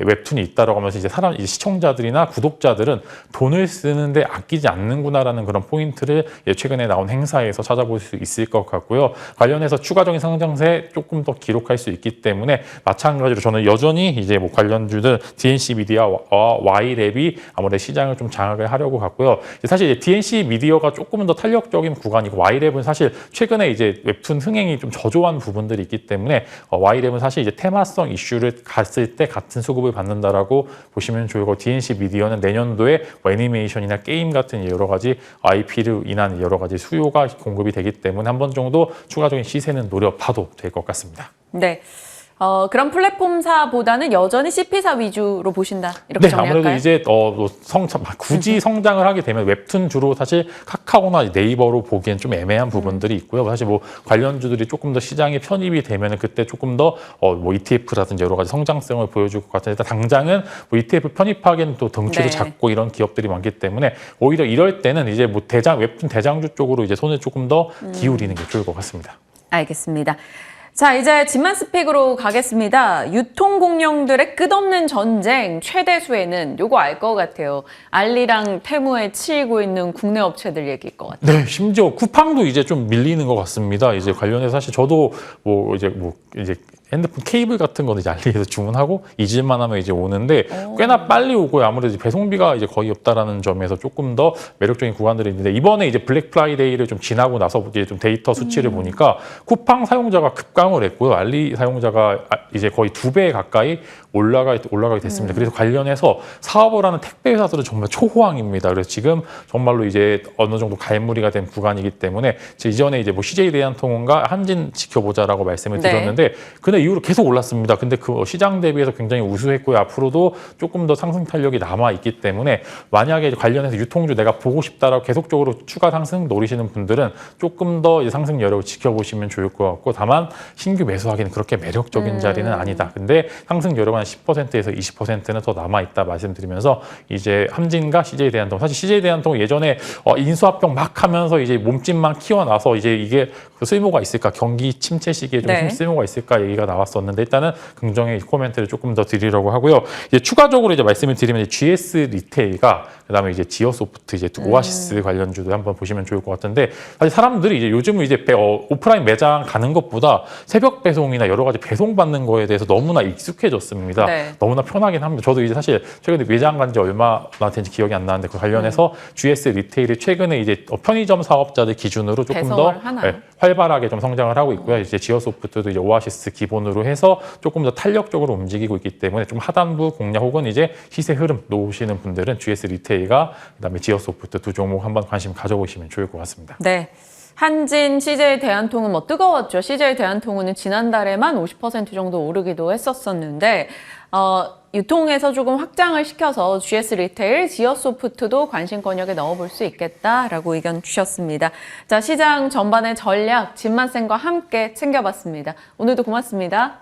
웹툰이 있다라고 하면서 이제 이제 시청자들이나 구독자들은 돈을 쓰는데 아끼지 않는구나라는 그런 포인트를 최근에 나온 행사에서 찾아볼 수 있을 것 같고요. 관련해서 추가적인 상장세 조금 더 기록할 수 있기 때문에 마찬가지로 저는 여전히 이제 뭐 관련주들 DNC 미디어와 Y랩이 아무래도 시장을 좀 장악을 하려고 같고요. 사실 이제 DNC 미디어가 조금은 더 탄력적인 구간이고 Y랩은 사실 최근에 이제 웹툰 흥행이 좀 저조한 부분들이 있기 때문에 Y랩은 사실 이제 테마성 이슈를 갔을 때 같은 수급을 받는다라고 보시면 좋고 DNC 미디어는 내년도에 뭐 애니메이션이나 게임 같은 여러 가지 IP로 인한 여러 가지 수요가 공급이 되기 때문에 한 번 정도 추가적인 시세는 노려봐도 될 것 같습니다. 네. 그런 플랫폼사보다는 여전히 CP사 위주로 보신다. 이렇게 네, 정리할까요? 아무래도 이제 굳이 성장을 하게 되면 웹툰 주로 사실 카카오나 네이버로 보기엔 좀 애매한 부분들이 있고요. 사실 뭐 관련주들이 조금 더 시장에 편입이 되면 그때 조금 더 뭐 ETF라든지 여러 가지 성장성을 보여줄 것 같아요. 일단 당장은 뭐 ETF 편입하기에는 또 덩치도 네. 작고 이런 기업들이 많기 때문에 오히려 이럴 때는 이제 뭐 웹툰 대장주 쪽으로 이제 손을 조금 더 기울이는 게 좋을 것 같습니다. 알겠습니다. 자, 이제 집만 스픽으로 가겠습니다. 유통공룡들의 끝없는 전쟁 최대 수혜는 요거 알 것 같아요. 알리랑 테무에 치이고 있는 국내 업체들 얘기일 것 같아요. 네, 심지어 쿠팡도 이제 좀 밀리는 것 같습니다. 이제 관련해서 사실 저도 이제 핸드폰 케이블 같은 거는 이제 알리에서 주문하고 잊을만 하면 이제 오는데 꽤나 빨리 오고요. 아무래도 배송비가 이제 거의 없다라는 점에서 조금 더 매력적인 구간들이 있는데 이번에 이제 블랙 프라이데이를 좀 지나고 나서 이제 좀 데이터 수치를 보니까 쿠팡 사용자가 급감을 했고요. 알리 사용자가 이제 거의 2배 가까이 올라가게 됐습니다. 그래서 관련해서 사업을 하는 택배 회사들은 정말 초호황입니다. 그래서 지금 정말로 이제 어느 정도 갈무리가 된 구간이기 때문에 이전에 이제 뭐 CJ 대한통운과 한진 지켜보자라고 말씀을 드렸는데 그날 이후로 계속 올랐습니다. 근데 그 시장 대비해서 굉장히 우수했고요. 앞으로도 조금 더 상승 탄력이 남아 있기 때문에 만약에 관련해서 유통주 내가 보고 싶다라고 계속적으로 추가 상승 노리시는 분들은 조금 더 상승 여력을 지켜보시면 좋을 것 같고 다만 신규 매수하기는 그렇게 매력적인 자리는 아니다. 근데 상승 여력은 한 10%에서 20%는 더 남아 있다 말씀드리면서 이제 함진과 CJ 대한통운 사실 CJ 대한통운 예전에 인수합병 막 하면서 이제 몸집만 키워놔서 이제 이게 쓸모가 있을까 경기 침체 시기에 좀 쓸모가 있을까 얘기가 나왔었는데 일단은 긍정의 코멘트를 조금 더 드리려고 하고요. 이제 추가적으로 이제 말씀을 드리면 GS 리테일과 그다음에 이제 지어소프트 이제 오아시스 관련주도 한번 보시면 좋을 것 같은데 사실 사람들이 이제 요즘은 이제 오프라인 매장 가는 것보다 새벽 배송이나 여러 가지 배송 받는 거에 대해서 너무나 익숙해졌습니다. 너무나 편하긴 합니다. 저도 이제 사실 최근에 매장 간 지 얼마나 된지 기억이 안 나는데 그 관련해서 GS 리테일이 최근에 이제 편의점 사업자들 기준으로 조금 더 활발하게 좀 성장을 하고 있고요. 이제 지어소프트도 이제 오아시스 기본으로 해서 조금 더 탄력적으로 움직이고 있기 때문에 좀 하단부 공략 혹은 이제 시세 흐름 놓으시는 분들은 GS 리테일과 그다음에 지어소프트 두 종목 한번 관심 가져보시면 좋을 것 같습니다. 네. 한진, CJ 대한통운 뭐 뜨거웠죠. CJ 대한통운은 지난달에만 50% 정도 오르기도 했었었는데 유통에서 조금 확장을 시켜서 GS 리테일, 지어소프트도 관심 권역에 넣어볼 수 있겠다라고 의견 주셨습니다. 자, 시장 전반의 전략 진만쌤과 함께 챙겨봤습니다. 오늘도 고맙습니다.